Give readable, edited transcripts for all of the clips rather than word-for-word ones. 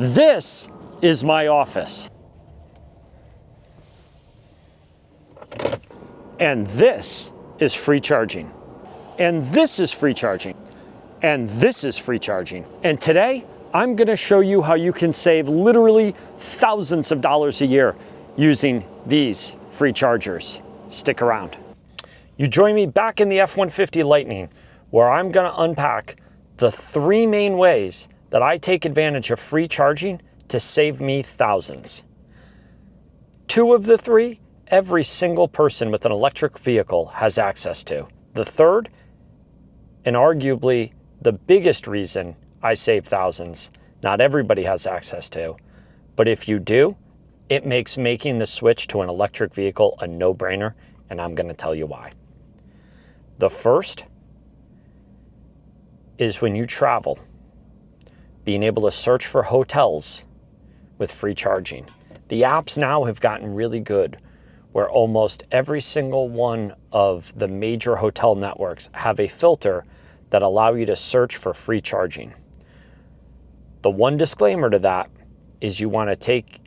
This is my office. And this is free charging. And this is free charging. And this is free charging. And today, I'm gonna show you how you can save literally thousands of dollars a year using these free chargers. Stick around. You join me back in the F-150 Lightning, where I'm gonna unpack the 3 main ways that I take advantage of free charging to save me thousands. 2 of the 3, every single person with an electric vehicle has access to. The 3rd, and arguably the biggest reason I save thousands, not everybody has access to, but if you do, it makes making the switch to an electric vehicle a no-brainer, and I'm gonna tell you why. The first is when you travel, being able to search for hotels with free charging. The apps now have gotten really good, where almost every single one of the major hotel networks have a filter that allow you to search for free charging. The one disclaimer to that is you want to take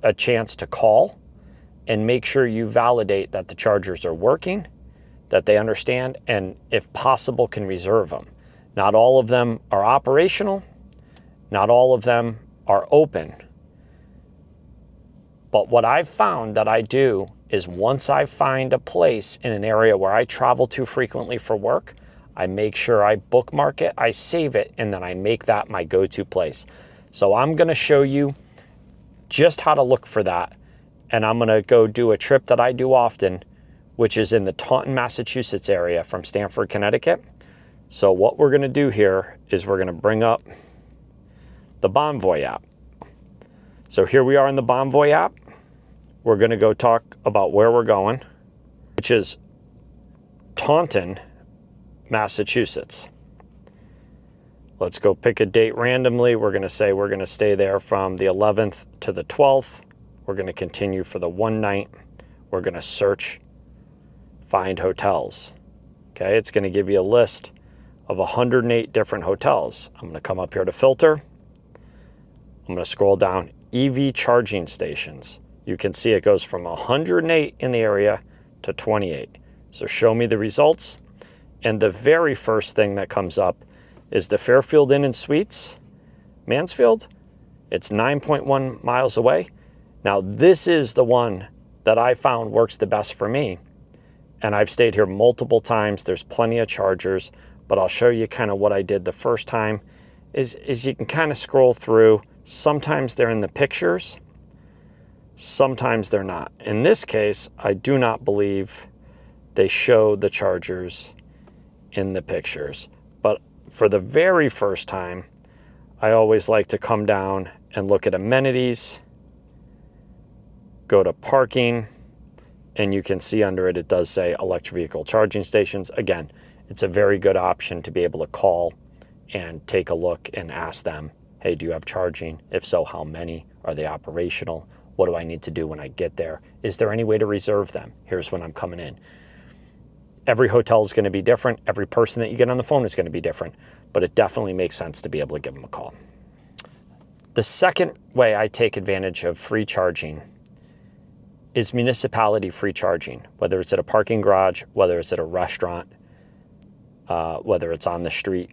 a chance to call and make sure you validate that the chargers are working, that they understand, and if possible can reserve them. Not all of them are operational, not all of them are open. But what I've found that I do is once I find a place in an area where I travel to frequently for work, I make sure I bookmark it, I save it, and then I make that my go-to place. So I'm gonna show you just how to look for that. And I'm gonna go do a trip that I do often, which is in the Taunton, Massachusetts area from Stamford, Connecticut. So what we're gonna do here is we're gonna bring up the Bonvoy app. So here we are in the Bonvoy app. We're gonna go talk about where we're going, which is Taunton, Massachusetts. Let's go pick a date randomly. We're gonna say we're gonna stay there from the 11th to the 12th. We're gonna continue for the 1 night. We're gonna search, find hotels. Okay, it's gonna give you a list of 108 different hotels. I'm gonna come up here to filter. I'm gonna scroll down EV charging stations. You can see it goes from 108 in the area to 28. So show me the results. And the very first thing that comes up is the Fairfield Inn and Suites, Mansfield. It's 9.1 miles away. Now this is the one that I found works the best for me. And I've stayed here multiple times. There's plenty of chargers, but I'll show you kind of what I did the first time is you can kind of scroll through. Sometimes they're in the pictures, sometimes they're not. In this case, I do not believe they show the chargers in the pictures. But for the very first time, I always like to come down and look at amenities, go to parking, and you can see under it, it does say electric vehicle charging stations. Again, it's a very good option to be able to call and take a look and ask them, hey, do you have charging? If so, how many? Are they operational? What do I need to do when I get there? Is there any way to reserve them? Here's when I'm coming in. Every hotel is going to be different. Every person that you get on the phone is going to be different, but it definitely makes sense to be able to give them a call. The second way I take advantage of free charging is municipality free charging, whether it's at a parking garage, whether it's at a restaurant, whether it's on the street.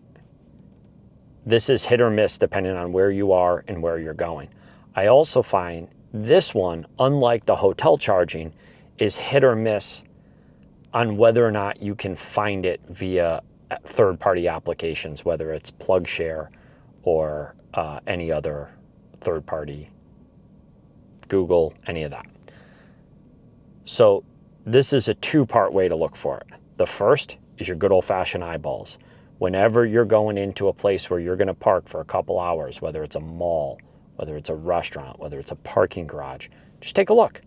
This is hit or miss depending on where you are and where you're going. I also find this one, unlike the hotel charging, is hit or miss on whether or not you can find it via third-party applications, whether it's PlugShare or any other third-party, Google, any of that. So this is a 2-part way to look for it. The first is your good old-fashioned eyeballs. Whenever you're going into a place where you're going to park for a couple hours, whether it's a mall, whether it's a restaurant, whether it's a parking garage, just take a look,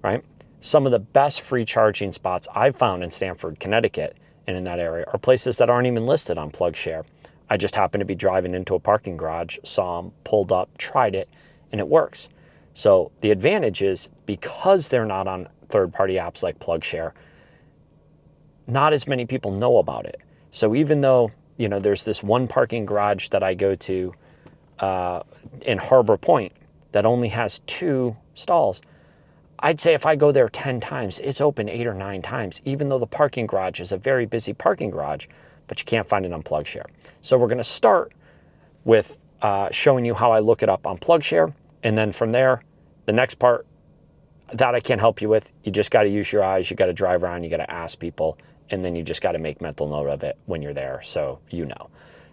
right? Some of the best free charging spots I've found in Stamford, Connecticut, and in that area are places that aren't even listed on PlugShare. I just happened to be driving into a parking garage, saw them, pulled up, tried it, and it works. So the advantage is because they're not on third-party apps like PlugShare, not as many people know about it. So even though, you know, there's this one parking garage that I go to in Harbor Point that only has 2 stalls, I'd say if I go there 10 times, it's open 8 or 9 times, even though the parking garage is a very busy parking garage, but you can't find it on PlugShare. So we're going to start with showing you how I look it up on PlugShare. And then from there, the next part that I can't help you with, you just got to use your eyes. You got to drive around. You got to ask people. And then you just got to make mental note of it when you're there, so you know.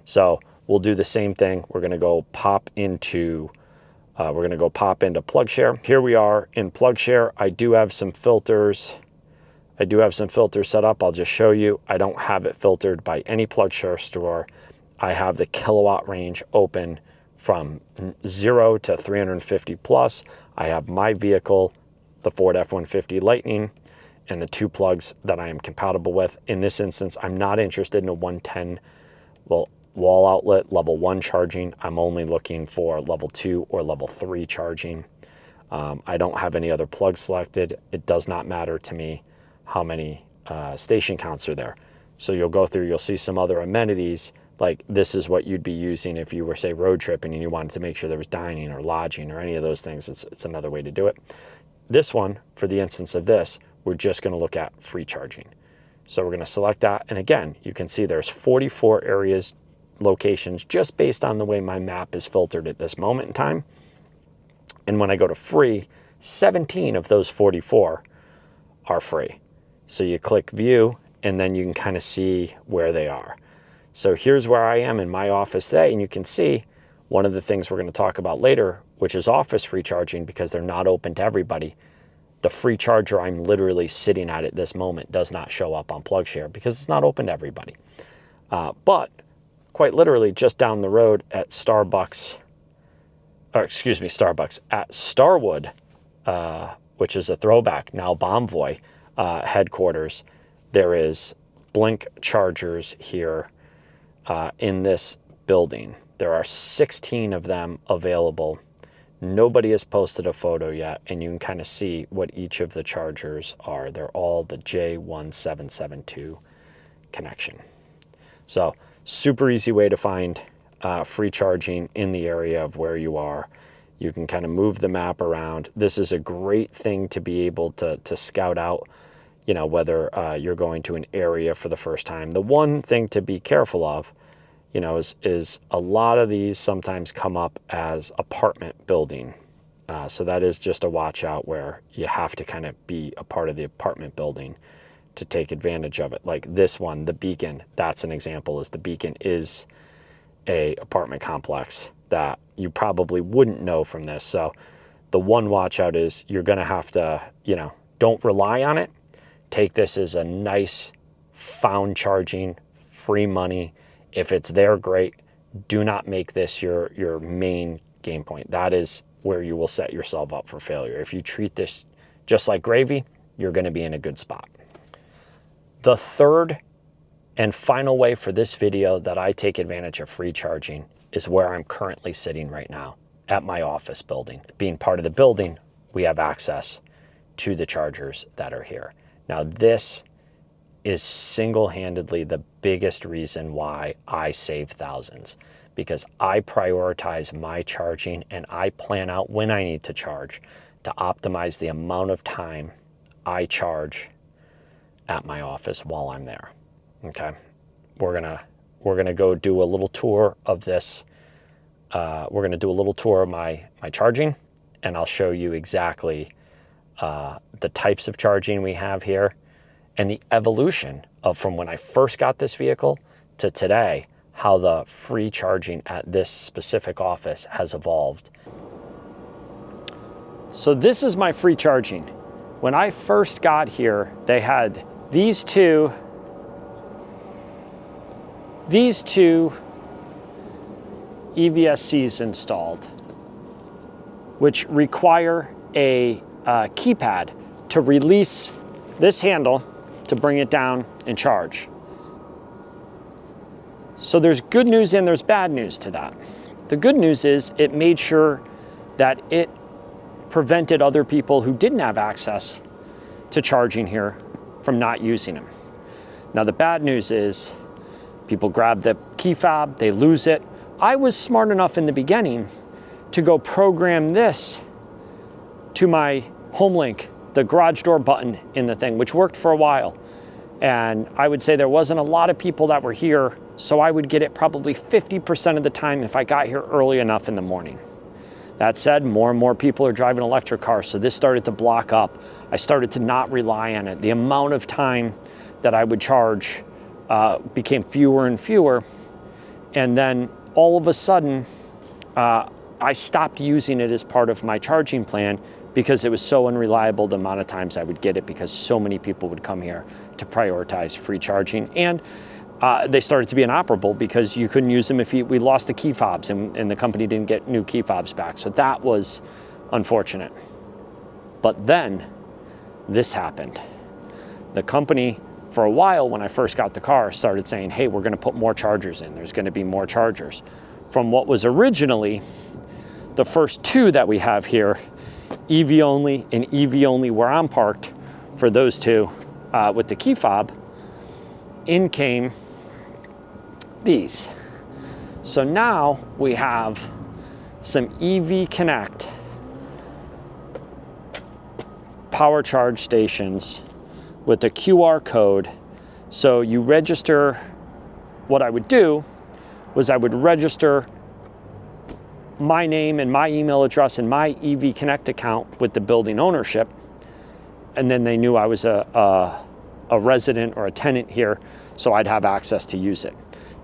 So we'll do the same thing. We're going to go pop into PlugShare. Here we are in PlugShare. I do have some filters. Set up. I'll just show you. I don't have it filtered by any PlugShare store. I have the kilowatt range open from 0 to 350 plus. I have my vehicle, the Ford F-150 Lightning, and the 2 plugs that I am compatible with. In this instance, I'm not interested in a 110 wall outlet level 1 charging. I'm only looking for level 2 or level 3 charging. I don't have any other plugs selected. It does not matter to me how many station counts are there. So you'll go through, you'll see some other amenities, like this is what you'd be using if you were, say, road tripping and you wanted to make sure there was dining or lodging or any of those things. It's another way to do it. This one, for the instance of this, we're just going to look at free charging. So we're going to select that. And again, you can see there's 44 areas, locations, just based on the way my map is filtered at this moment in time. And when I go to free, 17 of those 44 are free. So you click view, and then you can kind of see where they are. So here's where I am in my office today. And you can see one of the things we're going to talk about later, which is office free charging, because they're not open to everybody. The free charger I'm literally sitting at this moment does not show up on PlugShare because it's not open to everybody. But quite literally just down the road at at Starwood, which is a throwback, now Bombvoy headquarters, there is Blink chargers here in this building. There are 16 of them available. Nobody has posted a photo yet, and you can kind of see what each of the chargers are. They're all the J1772 connection. So super easy way to find free charging in the area of where you are. You can kind of move the map around. This is a great thing to be able to scout out, you know, whether you're going to an area for the first time. The one thing to be careful of, you know, is a lot of these sometimes come up as apartment building. So that is just a watch out where you have to kind of be a part of the apartment building to take advantage of it. Like this one, the Beacon, that's an example, is the Beacon is a apartment complex that you probably wouldn't know from this. So the one watch out is you're going to have to, you know, don't rely on it. Take this as a nice found charging, free money. If it's there, great. Do not make this your main game point. That is where you will set yourself up for failure. If you treat this just like gravy, you're going to be in a good spot. The third and final way for this video that I take advantage of free charging is where I'm currently sitting right now at my office building. Being part of the building, we have access to the chargers that are here. Now, this is single-handedly the biggest reason why I save thousands, because I prioritize my charging and I plan out when I need to charge to optimize the amount of time I charge at my office while I'm there. Okay, we're gonna go do a little tour of this. We're gonna do a little tour of my charging, and I'll show you exactly the types of charging we have here and the evolution of from when I first got this vehicle to today, how the free charging at this specific office has evolved. So this is my free charging. When I first got here, they had these two EVSCs installed, which require a keypad to release this handle to bring it down and charge. So there's good news and there's bad news to that. The good news is it made sure that it prevented other people who didn't have access to charging here from not using them. Now the bad news is people grab the key fob, they lose it. I was smart enough in the beginning to go program this to my home link, the garage door button in the thing, which worked for a while. And I would say there wasn't a lot of people that were here, so I would get it probably 50% of the time if I got here early enough in the morning. That said, more and more people are driving electric cars, so this started to block up. I started to not rely on it. The amount of time that I would charge became fewer and fewer. And then all of a sudden, I stopped using it as part of my charging plan because it was so unreliable the amount of times I would get it, because so many people would come here to prioritize free charging. And they started to be inoperable because you couldn't use them if we lost the key fobs, and the company didn't get new key fobs back. So that was unfortunate. But then this happened. The company, for a while when I first got the car, started saying, hey, we're going to put more chargers in. There's going to be more chargers. From what was originally the first two that we have here, EV only and EV only where I'm parked, for those two with the key fob, in came these. So now we have some EV Connect power charge stations with a QR code. So you register. What I would do was I would register my name and my email address and my EV Connect account with the building ownership, and then they knew I was a resident or a tenant here, so I'd have access to use it.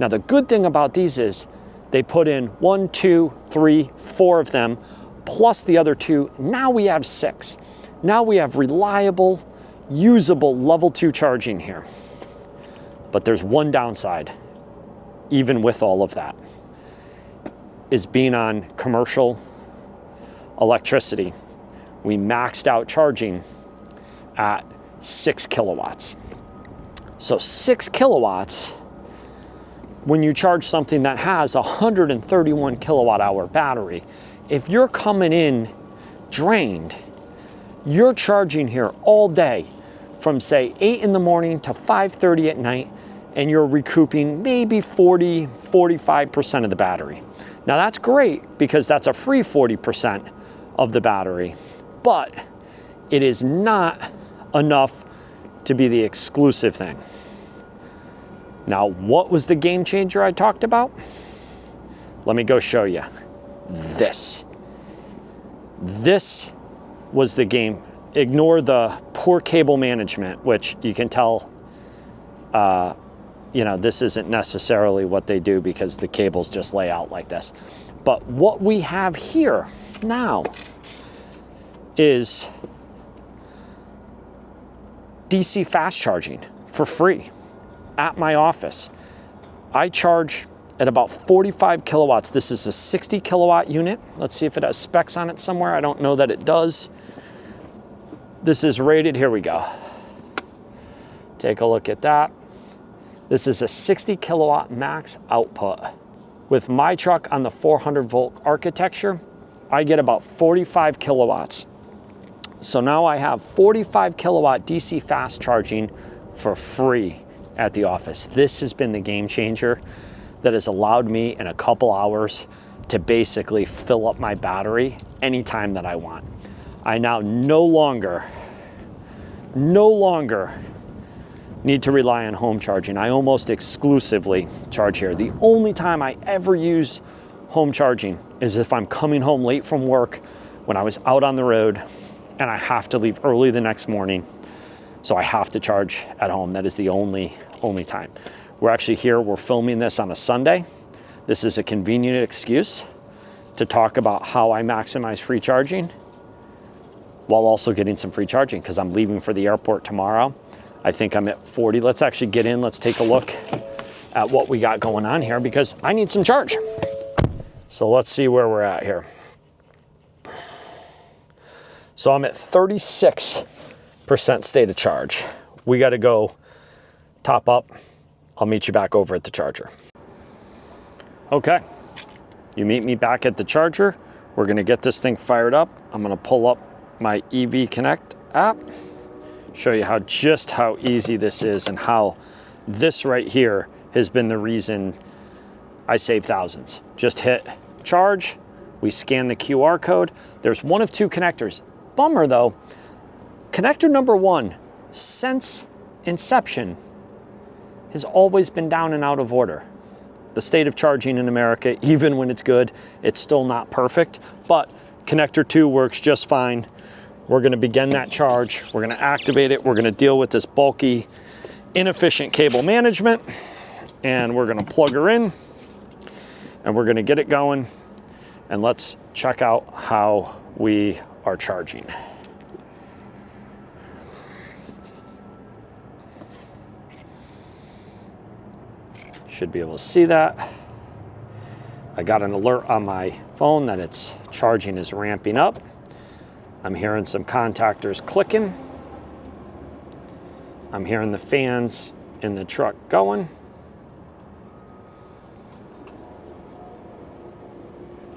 Now the good thing about these is they put in 1, 2, 3, 4 of them, plus the other 2. Now we have 6. Now we have reliable, usable level 2 charging here. But there's one downside, even with all of that, is being on commercial electricity. We maxed out charging at 6 kilowatts. So 6 kilowatts, when you charge something that has a 131 kilowatt hour battery, if you're coming in drained, you're charging here all day from say 8 in the morning to 5:30 at night, and you're recouping maybe 40-45% of the battery. Now that's great because that's a free 40% of the battery, but it is not enough to be the exclusive thing. Now, what was the game changer I talked about? Let me go show you. This was the game. Ignore the poor cable management, which you can tell, this isn't necessarily what they do because the cables just lay out like this. But what we have here now is DC fast charging for free at my office. I charge at about 45 kilowatts. This is a 60 kilowatt unit. Let's see if it has specs on it somewhere. I don't know that it does. This is rated, here we go. Take a look at that. This is a 60 kilowatt max output. With my truck on the 400 volt architecture, I get about 45 kilowatts. So now I have 45 kilowatt DC fast charging for free at the office. This has been the game changer that has allowed me in a couple hours to basically fill up my battery anytime that I want. I now no longer need to rely on home charging. I almost exclusively charge here. The only time I ever use home charging is if I'm coming home late from work when I was out on the road and I have to leave early the next morning. So I have to charge at home. That is the only time. We're actually here, we're filming this on a Sunday. This is a convenient excuse to talk about how I maximize free charging while also getting some free charging, because I'm leaving for the airport tomorrow. I think I'm at 40. Let's actually get in. Let's take a look at what we got going on here because I need some charge. So let's see where we're at here. So I'm at 36% state of charge. We got to go top up. I'll meet you back over at the charger. Okay, you meet me back at the charger. We're going to get this thing fired up. I'm going to pull up my EV Connect app, show you just how easy this is and how this right here has been the reason I save thousands. Just hit charge, we scan the QR code. There's one of two connectors. Bummer though, connector number 1, since inception, has always been down and out of order. The state of charging in America, even when it's good, it's still not perfect, but connector 2 works just fine. We're gonna begin that charge. We're gonna activate it. We're gonna deal with this bulky, inefficient cable management, and we're gonna plug her in, and we're gonna get it going, and let's check out how we are charging. Should be able to see that. I got an alert on my phone that its charging is ramping up. I'm hearing some contactors clicking. I'm hearing the fans in the truck going.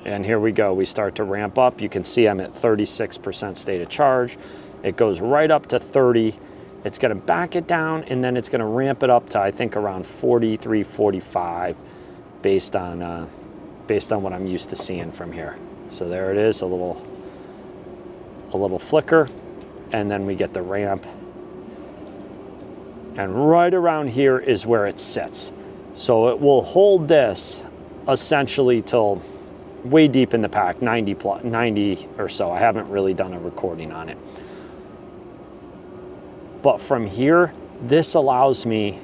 And here we go, we start to ramp up. You can see I'm at 36% state of charge. It goes right up to 30. It's gonna back it down, and then it's gonna ramp it up to, I think, around 43, 45, based on what I'm used to seeing from here. So there it is, a little flicker, and then we get the ramp. And right around here is where it sits. So it will hold this essentially till way deep in the pack, 90 or so. I haven't really done a recording on it. But from here, this allows me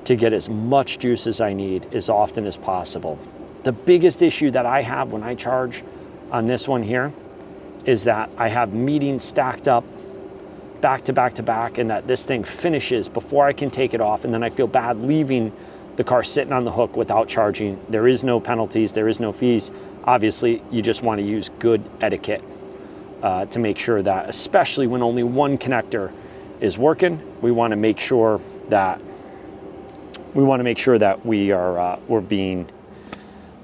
to get as much juice as I need as often as possible. The biggest issue that I have when I charge on this one here is that I have meetings stacked up back to back to back, and that this thing finishes before I can take it off, and then I feel bad leaving the car sitting on the hook without charging. There is no penalties, there is no fees. Obviously, you just want to use good etiquette to make sure that, especially when only one connector is working, we want to make sure that we're being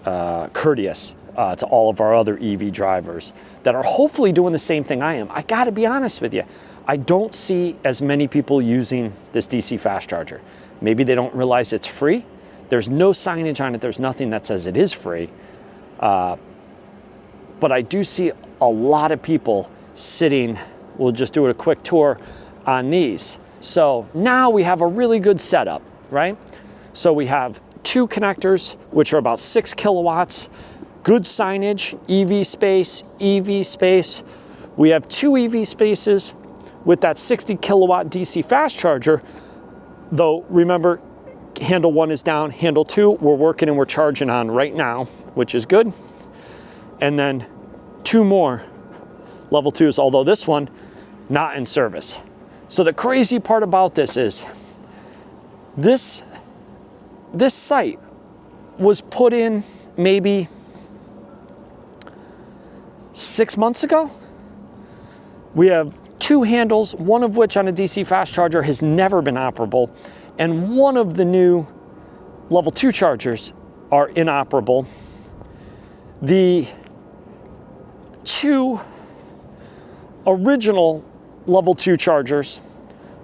courteous to all of our other EV drivers that are hopefully doing the same thing I am. I got to be honest with you, I don't see as many people using this DC fast charger. Maybe they don't realize it's free. There's no signage on it. There's nothing that says it is free. But I do see a lot of people sitting. We'll just do a quick tour on these. So now we have a really good setup, right? So we have two connectors, which are about 6 kilowatts, good signage, EV space. We have 2 EV spaces with that 60 kilowatt DC fast charger. Though, remember, handle 1 is down, handle 2, we're working and we're charging on right now, which is good. And then 2 more level 2s, although this one, not in service. So the crazy part about this is, this site was put in maybe 6 months ago. We have 2 handles, one of which on a DC fast charger has never been operable, and one of the new level 2 chargers are inoperable. The 2 original level 2 chargers,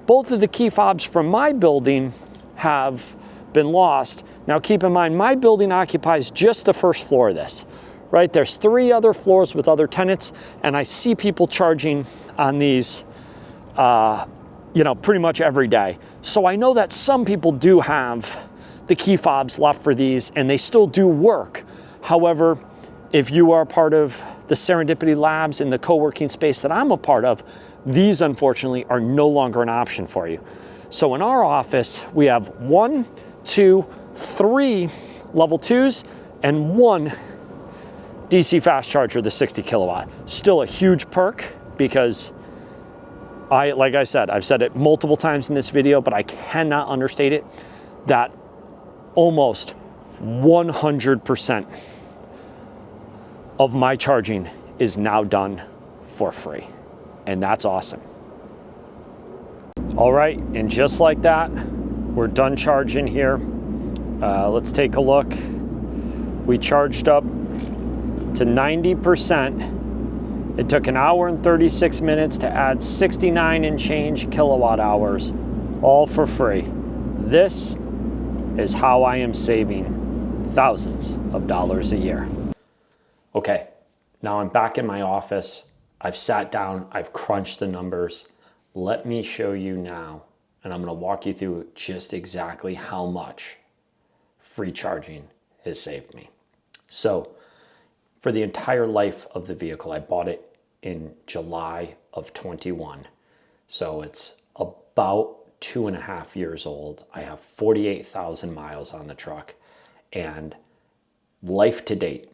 both of the key fobs from my building have been lost. Now keep in mind, my building occupies just the first floor of this, right? There's 3 other floors with other tenants, and I see people charging on these, pretty much every day. So I know that some people do have the key fobs left for these, and they still do work. However, if you are part of the Serendipity Labs in the co-working space that I'm a part of, these unfortunately are no longer an option for you. So in our office, we have 1, 2, 3 level 2s and 1 DC fast charger, the 60 kilowatt. Still a huge perk, because like I said, I've said it multiple times in this video, but I cannot understate it, that almost 100% of my charging is now done for free. And that's awesome. All right, and just like that, we're done charging here. Let's take a look. We charged up to 90%. It took 1 hour and 36 minutes to add 69 and change kilowatt hours, all for free. This is how I am saving thousands of dollars a year. Okay, now I'm back in my office. I've sat down, I've crunched the numbers. Let me show you now, and I'm going to walk you through just exactly how much free charging has saved me. So for the entire life of the vehicle, I bought it in July of 21. So it's about 2.5 years old. I have 48,000 miles on the truck, and life to date,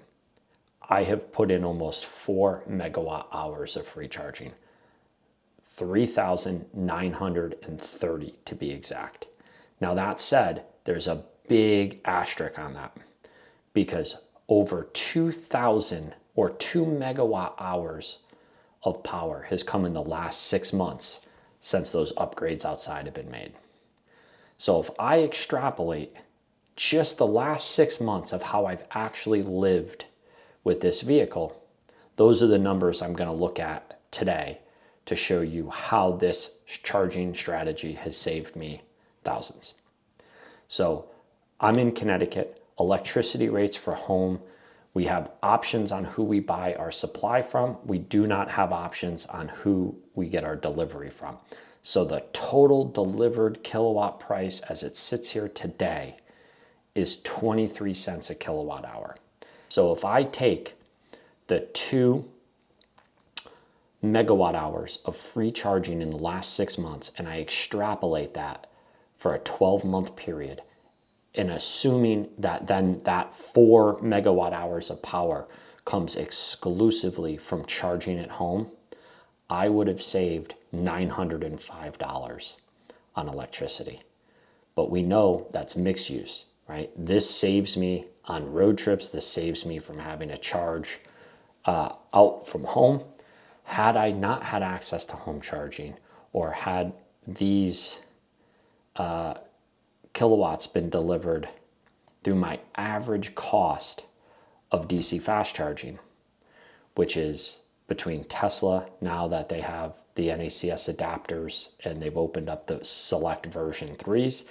I have put in almost 4 megawatt hours of free charging. 3,930 to be exact. Now that said, there's a big asterisk on that, because over 2,000 or 2 megawatt hours of power has come in the last 6 months since those upgrades outside have been made. So if I extrapolate just the last 6 months of how I've actually lived with this vehicle, those are the numbers I'm going to look at today to show you how this charging strategy has saved me thousands. So I'm in Connecticut. Electricity rates for home, we have options on who we buy our supply from. We do not have options on who we get our delivery from. So the total delivered kilowatt price as it sits here today is 23 cents a kilowatt hour. So if I take the 2 megawatt hours of free charging in the last 6 months and I extrapolate that for a 12-month period, and assuming that then that 4 megawatt hours of power comes exclusively from charging at home, I would have saved $905 on electricity. But we know that's mixed use, right? This saves me on road trips. This saves me from having to charge out from home. Had I not had access to home charging, or had these kilowatts been delivered through my average cost of DC fast charging, which is between Tesla, now that they have the NACS adapters and they've opened up the select version 3s,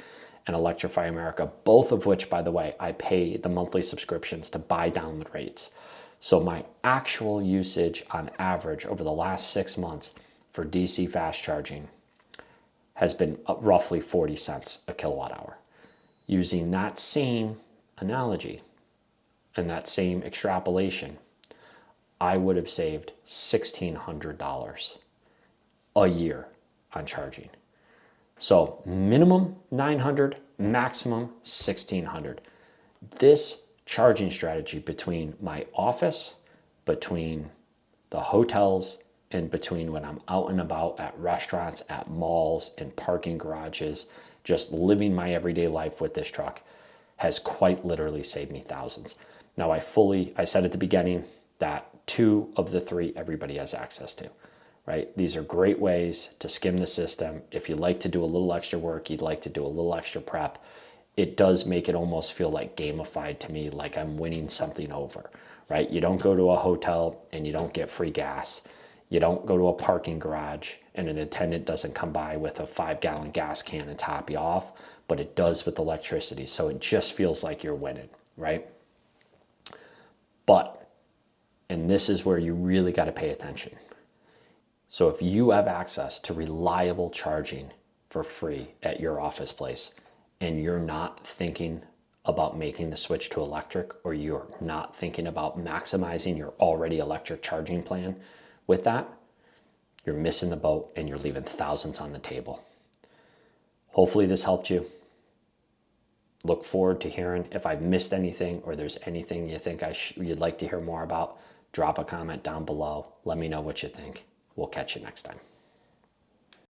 and Electrify America, both of which, by the way, I pay the monthly subscriptions to buy down the rates. So my actual usage on average over the last 6 months for DC fast charging has been roughly 40 cents a kilowatt hour. Using that same analogy and that same extrapolation, I would have saved $1,600 a year on charging. So minimum 900, maximum 1,600. This charging strategy between my office, between the hotels, and between when I'm out and about at restaurants, at malls, in parking garages, just living my everyday life with this truck, has quite literally saved me thousands. Now I said at the beginning that 2 of the 3 everybody has access to, right? These are great ways to skim the system. If you like to do a little extra work, you'd like to do a little extra prep, it does make it almost feel like gamified to me, like I'm winning something over, right? You don't go to a hotel and you don't get free gas. You don't go to a parking garage and an attendant doesn't come by with a 5-gallon gas can and top you off, but it does with electricity. So it just feels like you're winning, right? But, and this is where you really got to pay attention. So if you have access to reliable charging for free at your office place, and you're not thinking about making the switch to electric, or you're not thinking about maximizing your already electric charging plan, with that, you're missing the boat and you're leaving thousands on the table. Hopefully this helped you. Look forward to hearing if I've missed anything or there's anything you think you'd like to hear more about. Drop a comment down below. Let me know what you think. We'll catch you next time.